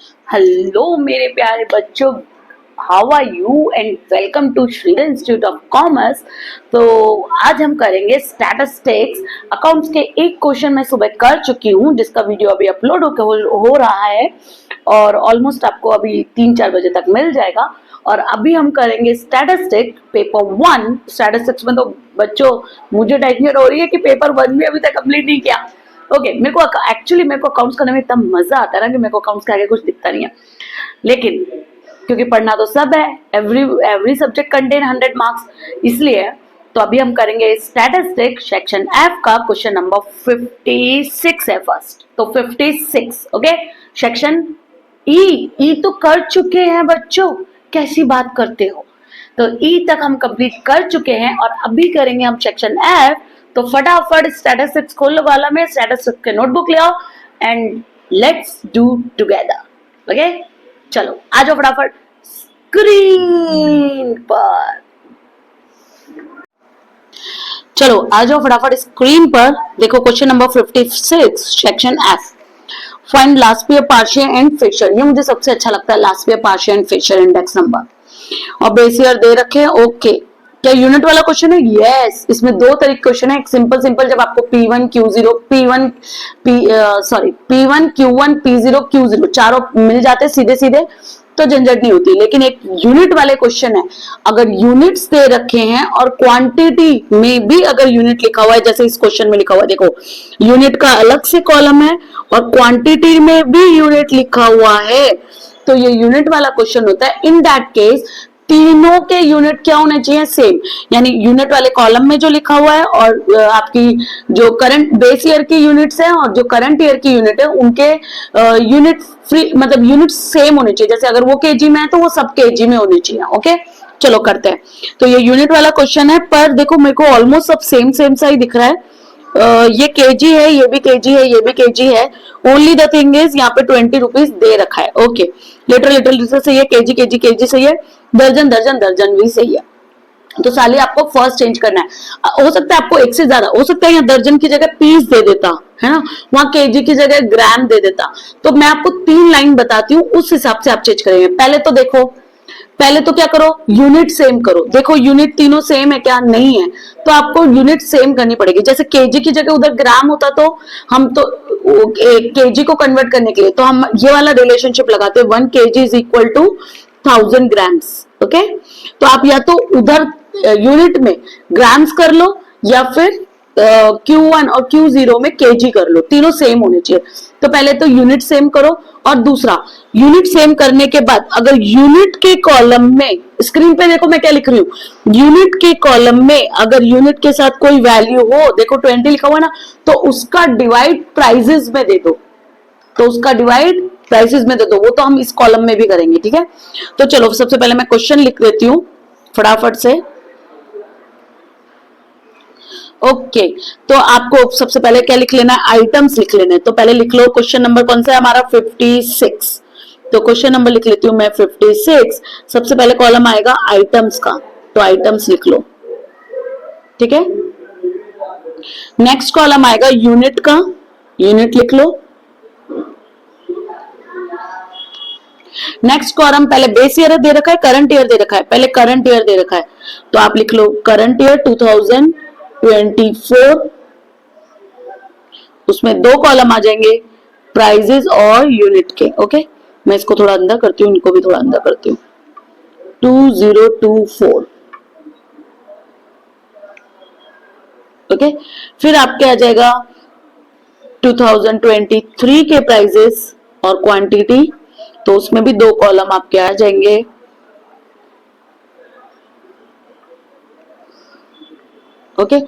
Hello मेरे प्यारे बच्चों, how are you and welcome to Shridhar institute of commerce. तो आज हम करेंगे स्टैटिस्टिक्स। अकाउंट्स के एक क्वेश्चन मैं सुबह कर चुकी हूँ जिसका वीडियो अभी अपलोड हो रहा है और ऑलमोस्ट आपको अभी 3-4 बजे तक मिल जाएगा। और अभी हम करेंगे स्टैटिस्टिक पेपर 1। स्टैटिस्टिक्स में तो बच्चों मुझे टेंशन हो रही है कि पेपर 1 भी अभी तक कंप्लीट नहीं किया। ओके, मेरे को एक्चुअली अकाउंट्स करने में इतना मजा आता है ना कि मेरे को अकाउंट्स के आगे कुछ दिखता नहीं है, लेकिन क्योंकि पढ़ना तो सब है, एवरी सब्जेक्ट कंटेन 100 मार्क्स, इसलिए तो अभी हम करेंगे स्टैटिस्टिक सेक्शन एफ का क्वेश्चन नंबर 56 है फर्स्ट। तो 56 ओके। सेक्शन ई तो कर चुके हैं बच्चों, कैसी बात करते हो। तो ई तक हम कंप्लीट कर चुके हैं और अभी करेंगे हम सेक्शन एफ। तो फटाफट स्टैटिस्टिक्स खोल लो, वाला में स्टैटिस्टिक्स के नोटबुक ले आओ and let's do together. Okay, चलो आ जाओ फटाफट स्क्रीन पर। चलो आ जाओ फटाफट स्क्रीन पर। देखो question number 56 section F, find last year partial and Fisher. ये मुझे सबसे अच्छा लगता है, last year partial and Fisher index number और बेस ईयर दे रखे हैं। ओके, क्या यूनिट वाला क्वेश्चन है? यस, इसमें दो तरीके क्वेश्चन है। एक सिंपल जब आपको P1 Q0 P1 Q1 P0 Q0 चारों मिल जाते सीधे सीधे तो झंझट नहीं होती। लेकिन एक यूनिट वाले क्वेश्चन है, अगर यूनिट्स दे रखे हैं और क्वांटिटी में भी अगर यूनिट लिखा हुआ है, जैसे इस क्वेश्चन में लिखा हुआ है, देखो यूनिट का अलग से कॉलम है और क्वांटिटी में भी यूनिट लिखा हुआ है, तो ये यूनिट वाला क्वेश्चन होता है। इन दैट केस तीनों के यूनिट क्या होने चाहिए? सेम, यानी यूनिट वाले कॉलम में जो लिखा हुआ है और आपकी जो करंट बेस ईयर की यूनिट्स है और जो करंट ईयर की यूनिट है उनके यूनिट फ्री, मतलब यूनिट सेम होने चाहिए। जैसे अगर वो केजी में है तो वो सब केजी में होने चाहिए। ओके, चलो करते हैं। तो ये यूनिट वाला क्वेश्चन है, पर देखो मेरे को ऑलमोस्ट सब सेम सा ही दिख रहा है। ये केजी है, ये भी केजी है, ये भी केजी है। ओनली द थिंग इज यहाँ पे 20 रुपीज दे रखा है। ओके, लिटर सही है, केजी सही है, दर्जन भी सही है। तो साली आपको फर्स्ट चेंज करना है। हो सकता है आपको एक से ज्यादा, हो सकता है यहाँ दर्जन की जगह पीस दे देता है ना, वहां केजी की जगह ग्राम दे देता। तो मैं आपको 3 लाइन बताती हूँ, उस हिसाब से आप चेंज करेंगे। पहले तो देखो, पहले तो क्या करो, यूनिट सेम करो। देखो यूनिट तीनों सेम है क्या? नहीं है, तो आपको यूनिट सेम करनी पड़ेगी। जैसे केजी की जगह उधर ग्राम होता तो हम तो केजी को कन्वर्ट करने के लिए तो हम ये वाला रिलेशनशिप लगाते हैं, 1 kg is equal to 1000 grams. Okay, तो आप या तो उधर यूनिट में ग्राम्स कर लो या फिर Q1 और Q0 में केजी कर लो, तीनों सेम होने चाहिए। तो पहले तो यूनिट सेम करो और दूसरा यूनिट सेम करने के बाद अगर यूनिट के कॉलम में, स्क्रीन पे देखो मैं क्या लिख रही हूँ, यूनिट के कॉलम में अगर यूनिट के साथ कोई वैल्यू हो, देखो 20 लिखा हुआ ना, तो उसका डिवाइड प्राइजेस में दे दो, तो उसका डिवाइड प्राइसेस में दे दो। वो तो हम इस कॉलम में भी करेंगे, ठीक है। तो चलो सबसे पहले मैं क्वेश्चन लिख देती हूँ फटाफट से। ओके, तो आपको सबसे पहले क्या लिख लेना है? आइटम्स लिख लेने। तो पहले लिख लो क्वेश्चन नंबर कौन सा है हमारा? 56। तो क्वेश्चन नंबर लिख लेती हूँ मैं 56। सबसे पहले कॉलम आएगा आइटम्स का, तो आइटम्स लिख लो, ठीक है। नेक्स्ट कॉलम आएगा यूनिट का, यूनिट लिख लो। नेक्स्ट कॉलम, पहले बेस ईयर दे रखा है, करंट ईयर दे रखा है, पहले करंट ईयर दे रखा है, तो आप लिख लो करंट ईयर 2024। उसमें 2 कॉलम आ जाएंगे, प्राइजेस और यूनिट के। ओके, मैं इसको थोड़ा अंदर करती हूँ, इनको भी थोड़ा अंदर करती हूँ। 2024। ओके, फिर आपके आ जाएगा 2023 के प्राइजेस और क्वांटिटी, तो उसमें भी 2 कॉलम आपके आ जाएंगे। ओके,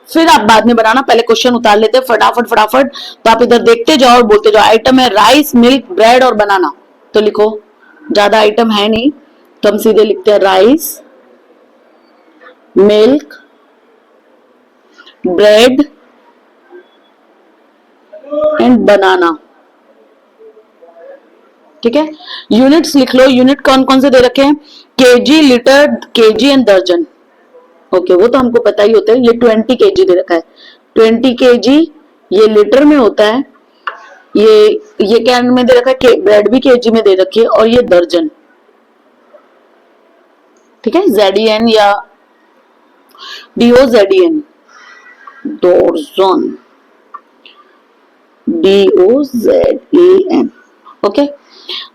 फिर आप बाद में बनाना, पहले क्वेश्चन उतार लेते हैं फटाफट। तो आप इधर देखते जाओ और बोलते जाओ। आइटम है राइस, मिल्क, ब्रेड और बनाना, तो लिखो। ज्यादा आइटम है नहीं तो हम सीधे लिखते हैं राइस, मिल्क, ब्रेड एंड बनाना, ठीक है। यूनिट्स लिख लो, यूनिट कौन कौन से दे रखे हैं? केजी, लीटर, केजी एंड दर्जन। ओके, वो तो हमको पता ही होता है। ये 20 kg दे रखा है, 20 kg ये लीटर में होता है ये क्या में दे रखा है, ब्रेड भी केजी में दे रखी है, और ये दर्जन, ठीक है, ZEN या DOZEN, डोर्जन, DOZEN, ओके।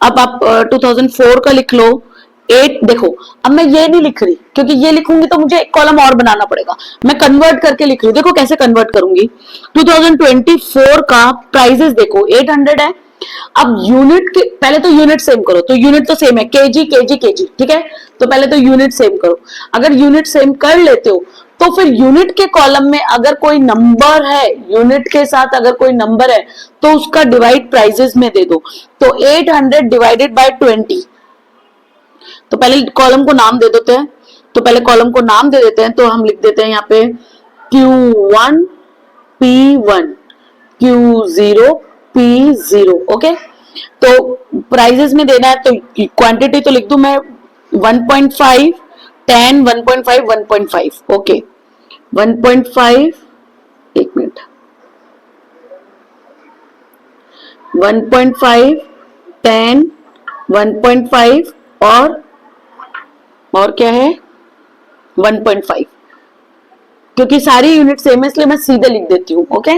अब आप 2004 का लिख लो 8। देखो अब मैं ये नहीं लिख रही, क्योंकि ये लिखूंगी तो मुझे एक कॉलम और बनाना पड़ेगा, मैं कन्वर्ट करके लिख रही हूँ। देखो कैसे कन्वर्ट करूंगी। 2024 का प्राइजेस देखो 800 है। अब यूनिट के पहले तो यूनिट सेम करो, तो यूनिट तो सेम है, केजी केजी केजी, ठीक है। तो पहले तो यूनिट सेम करो। अगर यूनिट सेम कर लेते हो तो फिर यूनिट के कॉलम में अगर कोई नंबर है, यूनिट के साथ अगर कोई नंबर है तो उसका डिवाइड प्राइजेस में दे दो। तो 800 डिवाइडेड बाय 20, तो पहले कॉलम को नाम दे देते हैं। तो पहले कॉलम को नाम दे देते हैं, तो हम लिख देते हैं यहाँ पे Q1 P1, Q0 P0, okay. तो प्राइजेस में देना है, तो क्वांटिटी तो लिख दूं मैं 1.5, 10, 1.5, 1.5, ओके। 1.5, एक मिनट, 1.5, 10, 1.5 और क्या है 1.5, क्योंकि सारी यूनिट सेम है इसलिए मैं सीधे लिख देती हूँ, ओके।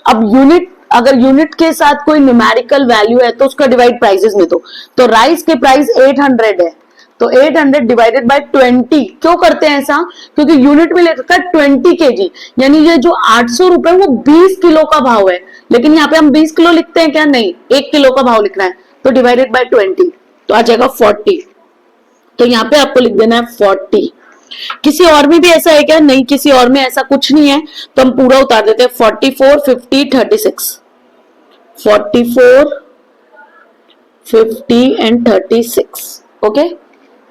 अब यूनिट, अगर यूनिट के साथ कोई न्यूमेरिकल वैल्यू है तो उसका डिवाइड प्राइसेस में दो। तो राइस के प्राइस 800 है, तो 800 डिवाइडेड बाय 20। क्यों करते हैं ऐसा, क्योंकि यूनिट में लिखा है 20 kg, यानी ये जो 800 रुपए वो 20 किलो का भाव है। लेकिन यहाँ पे हम 20 किलो लिखते हैं क्या, नहीं, 1 किलो का भाव लिखना है, तो डिवाइडेड बाय 20, तो आ जाएगा 40। तो यहाँ पे आपको लिख देना है 40। किसी और में भी ऐसा है क्या, नहीं, किसी और में ऐसा कुछ नहीं है, तो हम पूरा उतार देते हैं 44, 50, 36, 44, 50 एंड 36, ओके।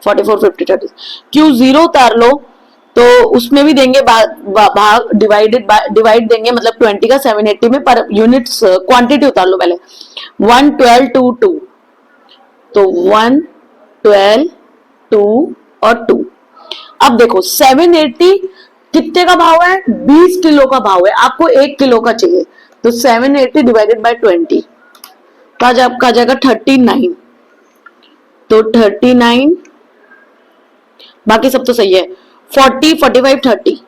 44, 50, 36। Q0 उतार लो, तो उसमें भी देंगे भाग डिवाइड देंगे, मतलब 20 का 780 में, पर यूनिट्स क्वांटिटी उतार लो पहले। 1, 12, 2, 2, तो 1, 12, 2 और 2। अब देखो 780 कितने का भाव है, 20 किलो का भाव है, आपको 1 किलो का चाहिए, तो 780 डिवाइडेड बाय 20, तो आज आपका आ जाएगा 39। तो 39, बाकी सब तो सही है। 40, 45, 30,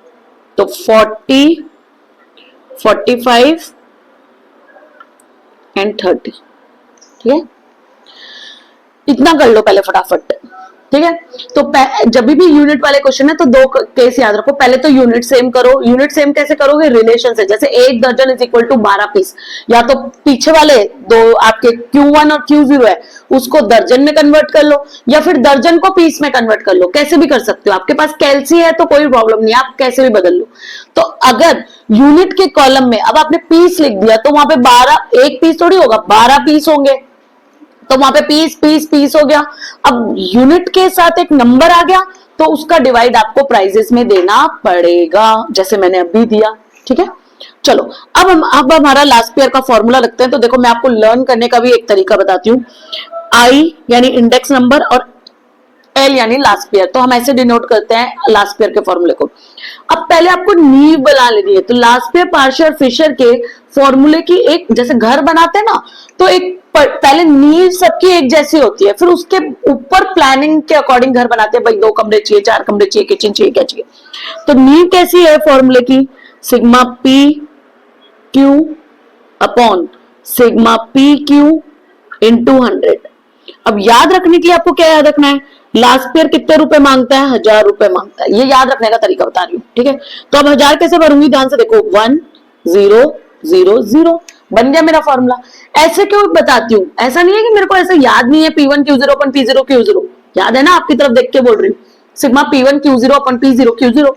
तो 40, 45 एंड 30, ठीक है। इतना कर लो पहले फटाफट, ठीक है। तो जब भी यूनिट वाले क्वेश्चन है तो दो केस याद रखो। पहले तो यूनिट सेम करो। यूनिट सेम कैसे करोगे, रिलेशन से, जैसे 1 दर्जन इज इक्वल टू 12 पीस, या तो पीछे वाले दो आपके Q1 और Q0 है उसको दर्जन में कन्वर्ट कर लो, या फिर दर्जन को पीस में कन्वर्ट कर लो, कैसे भी कर सकते हो। आपके पास कैलसी है तो कोई प्रॉब्लम नहीं, आप कैसे भी बदल लो। तो अगर यूनिट के कॉलम में अब आपने पीस लिख दिया तो वहां पे 12, एक पीस थोड़ी होगा, 12 पीस होंगे, तो वहां पे पीस पीस पीस हो गया। अब यूनिट के साथ एक नंबर आ गया तो उसका डिवाइड आपको प्राइजेस में देना पड़ेगा, जैसे मैंने अभी दिया, ठीक है। चलो अब हमारा लास्ट पेयर का फॉर्मूला लगते हैं। तो देखो मैं आपको लर्न करने का भी एक तरीका बताती हूँ। आई यानी इंडेक्स नंबर और एल यानी लास्ट पेयर, तो हम ऐसे डिनोट करते हैं लास्ट पेयर के फॉर्मूले को। अब पहले आपको नींव बना लेनी है। तो लास्ट पेयर पार्शियर फिशर के फॉर्मूले की एक, जैसे घर बनाते हैं ना, तो एक पहले नींव सबकी एक जैसी होती है, फिर उसके ऊपर प्लानिंग के अकॉर्डिंग घर बनाते हैं, भाई 2 कमरे चाहिए, 4 कमरे चाहिए, किचन चाहिए, क्या चाहिए। तो नींव कैसी है फॉर्मूले की, sigma P Q upon sigma P Q into 100। अब याद रखने के लिए आपको क्या याद रखना है, लास्ट पेयर कितने रुपए मांगता है, 1000 रुपए मांगता है, ये याद रखने का तरीका बता रही हूँ, ठीक है। तो अब 1000 कैसे भरूंगी, ध्यान से देखो, 1 0 0 0 बन गया मेरा फॉर्मूला। ऐसे क्यों बताती हूँ, ऐसा नहीं है कि मेरे को ऐसे याद नहीं है, P1 Q0 अपन P0 Q0 याद है ना, आपकी तरफ देख के बोल रही हूँ, सिग्मा P1 Q0 अपन P0 Q0।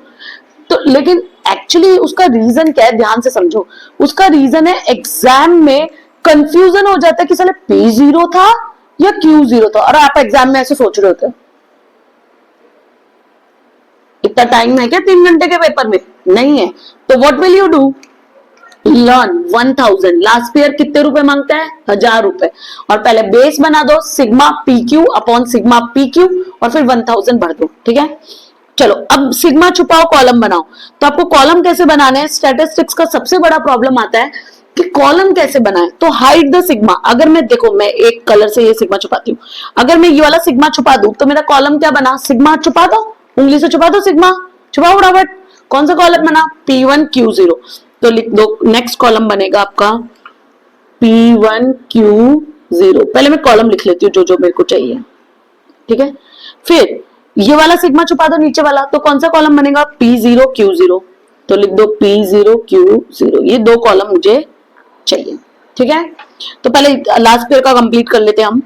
तो लेकिन एक्चुअली उसका रीजन क्या है, ध्यान से समझो। उसका रीजन है एग्जाम में कंफ्यूजन हो जाता है कि साले P0 था या Q0 था, और आप एग्जाम में ऐसे सोच रहे होते हैं। इतना टाइम है क्या 3 घंटे के पेपर में, नहीं है। तो what will you do, learn 1000, last pair कितने रुपए मांगता है, 1000 रुपए, और पहले बेस बना दो sigma P Q upon sigma P Q, और फिर 1000 भर दो, ठीक है। चलो अब सिग्मा छुपाओ, कॉलम बनाओ। तो आपको कॉलम कैसे बनाने हैं, स्टैटिस्टिक्स का सबसे बड़ा प्रॉब्लम आता है कि कॉलम कैसे बनाए। तो हाइड द सिग्मा, अगर मैं देखो मैं एक कलर से ये सिग्मा छुपाती हूँ, अगर मैं ये वाला सिग्मा छुपा दूं तो मेरा कॉलम क्या बना, सिग्मा छुपा दो, उंगली से छुपा दो सिग्मा, छुपाओ फटाफट, कौन सा कॉलम बना, P1Q0। तो लिख दो नेक्स्ट कॉलम बनेगा आपका P1Q0। पहले मैं कॉलम लिख लेती हूँ जो जो मेरे को चाहिए, ठीक है। फिर ये वाला सिग्मा छुपा दो नीचे वाला, तो कौन सा कॉलम बनेगा, P0Q0। तो लिख दो P0Q0, ये दो कॉलम मुझे चाहिए, ठीक है। तो पहले लास्ट पेयर का कंप्लीट कर लेते हैं हम।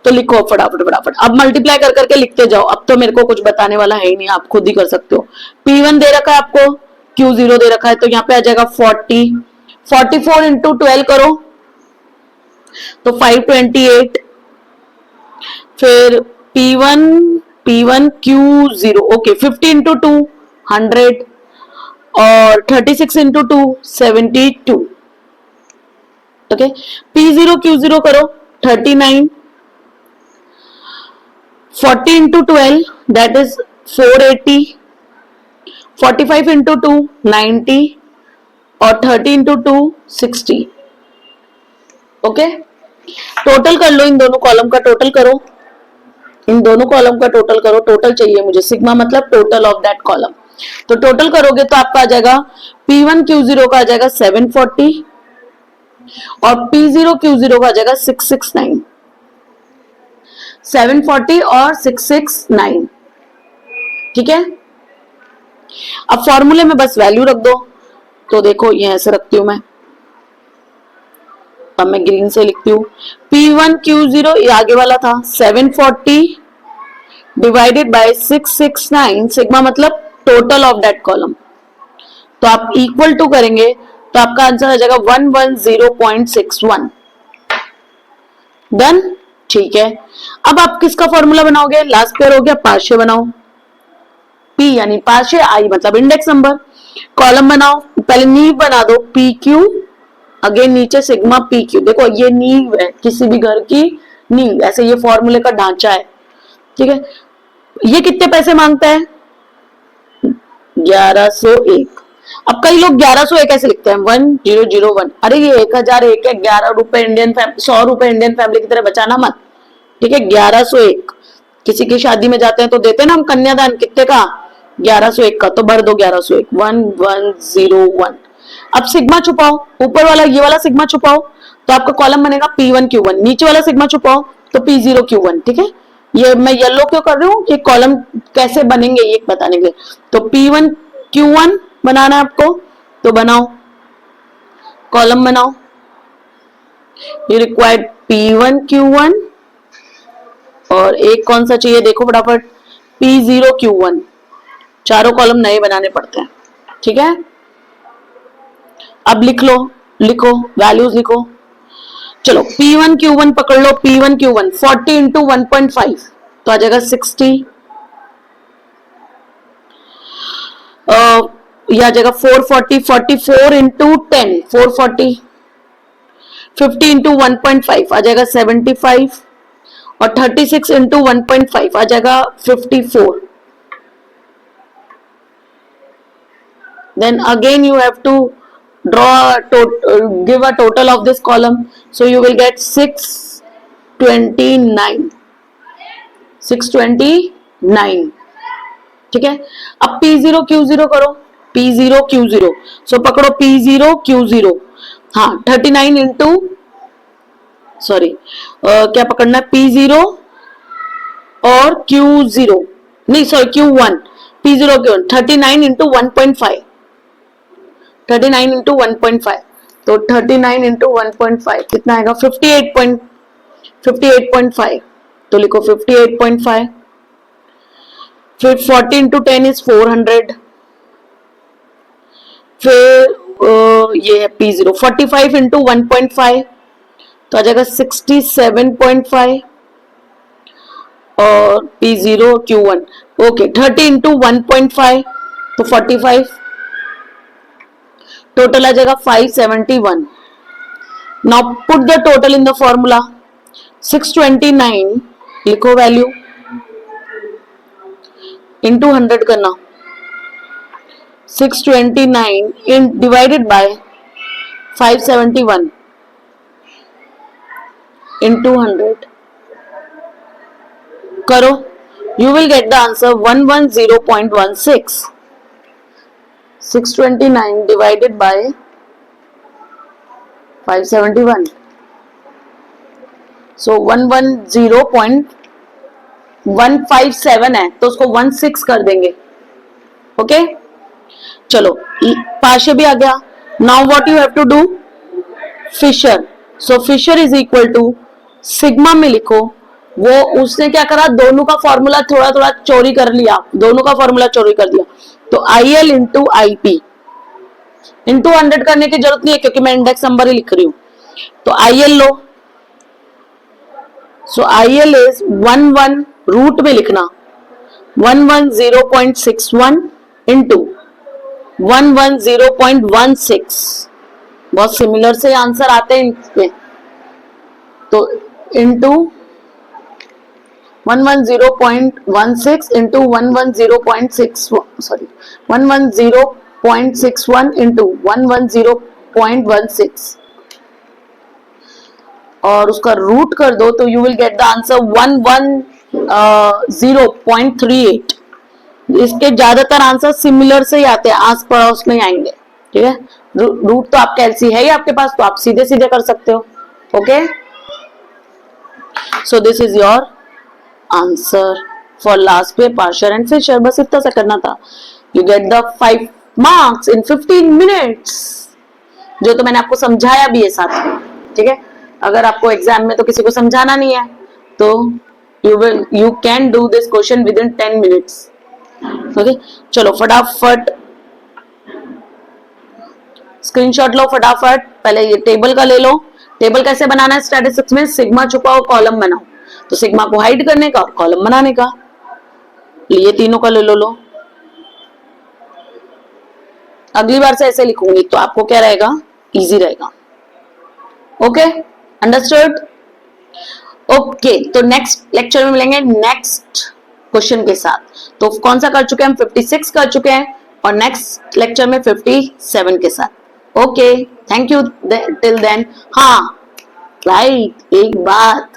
तो लिखो फटाफट फटाफट, अब मल्टीप्लाई कर करके लिखते जाओ, अब तो मेरे को कुछ बताने वाला है ही नहीं, आप खुद ही कर सकते हो। P1 दे रखा है आपको, Q0 दे रखा है, तो यहाँ पे आ जाएगा 40, 44 इंटू 12 करो तो 528। फिर P1Q0, ओके 50 इंटू 2 100, और 36 इंटू 2 72, ओके। P0Q0 करो 39, 40 इंटू 12 दैट इज 480, 45 इंटू 2 90, और 30 इंटू 2 60, ओके। टोटल कर लो, इन दोनों कॉलम का टोटल करो, इन दोनों कॉलम का टोटल करो, टोटल चाहिए मुझे, सिग्मा मतलब टोटल ऑफ दैट कॉलम। तो टोटल करोगे तो आपका आ जाएगा P1Q0 का आ जाएगा 740, और P0Q0 का आ जाएगा 669, 740 और 669, ठीक है। अब फॉर्मूले में बस वैल्यू रख दो, तो देखो ये ऐसे रखती हूं मैं, अब मैं ग्रीन से लिखती हूँ, P1Q0 ये आगे वाला था 740 डिवाइडेड बाय 669, सिग्मा मतलब टोटल ऑफ दैट कॉलम। तो आप इक्वल टू करेंगे तो आपका आंसर आ जाएगा 110.61, डन, ठीक है। अब आप किसका फॉर्मूला बनाओगे, लास्ट पेयर हो गया, पार्शियल बनाओ, P यानी पार्शियल, I मतलब इंडेक्स नंबर, कॉलम बनाओ, पहले नींव बना दो PQ, अगेन नीचे सिग्मा PQ, देखो ये नींव है किसी भी घर की नींव, ऐसे ये फॉर्मूले का ढांचा है, ठीक है। ये कितने पैसे मांगता है, 1101। अब कई लोग 1101 ऐसे लिखते हैं 1001, अरे ये 1001 है, 11 रुपए इंडियन 100 रुपए इंडियन फैमिली की तरह बचाना मत, ठीक है। 1101 किसी की शादी में जाते हैं तो देते हैं ना हम कन्यादान, कितने का, 1101 का, तो भर दो 1101, 1101। अब सिग्मा छुपाओ, ऊपर वाला ये वाला सिग्मा छुपाओ तो आपका कॉलम बनेगा P1Q1, नीचे वाला सिग्मा छुपाओ तो P0Q1, ठीक है। ये मैं येलो क्यों कर रही हूँ, ये कॉलम कैसे बनेंगे ये बताने के लिए। तो P1Q1 बनाना है आपको, तो बनाओ, कॉलम बनाओ, यू रिक्वायर्ड P1Q1, और एक कौन सा चाहिए देखो फटाफट, P0Q1, चारों कॉलम नए बनाने पड़ते हैं, ठीक है। अब लिख लो, लिखो वैल्यूज लिखो, चलो P1Q1 पकड़ लो, P1Q1 40 इंटू 1.5 तो आ जाएगा 60, यह आ जाएगा 440, 44 इंटू 10 440, 50 इंटू 1.5 आ जाएगा 75, और 36 इंटू 1.5 आ जाएगा 54। Then again you have to draw give a total of this column, so you will get 629, 629, ठीक है। अब P0Q0 करो, P0Q0, सो पकड़ो P0Q0, हाँ 39 इंटू, सॉरी क्या पकड़ना है, P0 और Q0, नहीं sorry Q1, P0Q1 39 into 1.5, 39 into 1.5, तो 39 इंटू 1.5 कितना आएगा, 58.5, तो लिखो 58.5। फिर 40 इंटू 10 इज 400, फिर ये है P0, 45 इंटू 1.5 तो आ जाएगा 67.5, और P0Q1 ओके 30 इंटू 1.5 तो 45, टोटल आ जाएगा 571। Now put the total in the formula, 629 लिखो वैल्यू, इंटू 100 करना, 629 इन डिवाइडेड बाय 571 into 100 करो, you will get the answer 110.16. 629 divided by 571, so 110.157 है, तो उसको 16 कर देंगे. ओके, चलो पार्शियल भी आ गया. Now what you have to do, Fisher. So Fisher is equal to sigma में लिखो. वो उसने क्या करा, दोनों का फॉर्मूला थोड़ा थोड़ा चोरी कर लिया, दोनों का फॉर्मूला चोरी कर दिया. तो IL इंटू IP इंटू 100 करने की जरूरत नहीं है क्योंकि मैं इंडेक्स नंबर ही लिख रही हूं. तो IL लो. सो IL इज 11 रूट में लिखना 110.61 इंटू 110.16. बहुत सिमिलर से आंसर आते हैं इसमें. तो इंटू 110.16 इंटू 110.61 इंटू 110.16 और उसका रूट कर दो तो you will get the answer 110.38. इसके ज्यादातर आंसर सिमिलर से ही आते हैं, आस पड़ोस नहीं आएंगे. ठीक है, रूट तो आपका एलसी है ही आपके पास, तो आप सीधे सीधे कर सकते हो. Okay, so this is your answer for last पे पार्शियल एंड फिशर. बस इतना सा करना था. You get the 5 marks in 15 minutes, जो तो मैंने आपको समझाया भी है साथ में. ठीक है, अगर आपको एग्जाम में तो किसी को समझाना नहीं है तो you can do this question with in 10 minutes. Okay, चलो फटाफट स्क्रीनशॉट लो फटाफट. पहले ये टेबल का ले लो. टेबल कैसे बनाना है स्टैटिस्टिक्स में, सिग्मा छुपाओ कॉलम बनाओ. तो सिग्मा को हाइड करने का और कॉलम बनाने का, ये तीनों का ले लो. अगली बार से ऐसे लिखूंगी तो आपको क्या रहेगा, इजी रहेगा. Okay, understood. ओके, तो नेक्स्ट लेक्चर में मिलेंगे नेक्स्ट क्वेश्चन के साथ. तो कौन सा कर चुके हैं हम, 56 कर चुके हैं और नेक्स्ट लेक्चर में 57 के साथ. Okay, thank you till then. हाँ राइट, एक बात,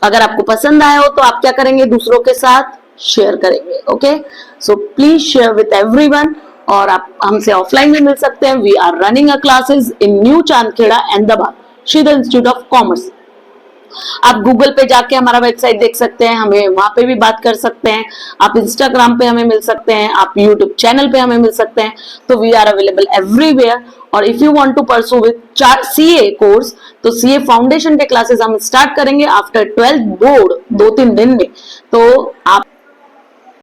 अगर आपको पसंद आया हो तो आप क्या करेंगे, दूसरों के साथ शेयर करेंगे. Okay, so please share with everyone. और आप हमसे ऑफलाइन भी मिल सकते हैं. We are running a classes in new Chandkheda, Ahmedabad, Shridhar institute of commerce. आप गूगल पे जाके हमारा वेबसाइट देख सकते हैं, हमें वहां पे भी बात कर सकते हैं. आप इंस्टाग्राम पे हमें मिल सकते हैं, आप यूट्यूब चैनल पे हमें मिल सकते हैं. तो वी आर अवेलेबल एवरीवेयर. और if you want to pursue with CA course, तो CA फाउंडेशन के क्लासेस हम स्टार्ट करेंगे आफ्टर 12th बोर्ड 2-3 दिन में. तो आप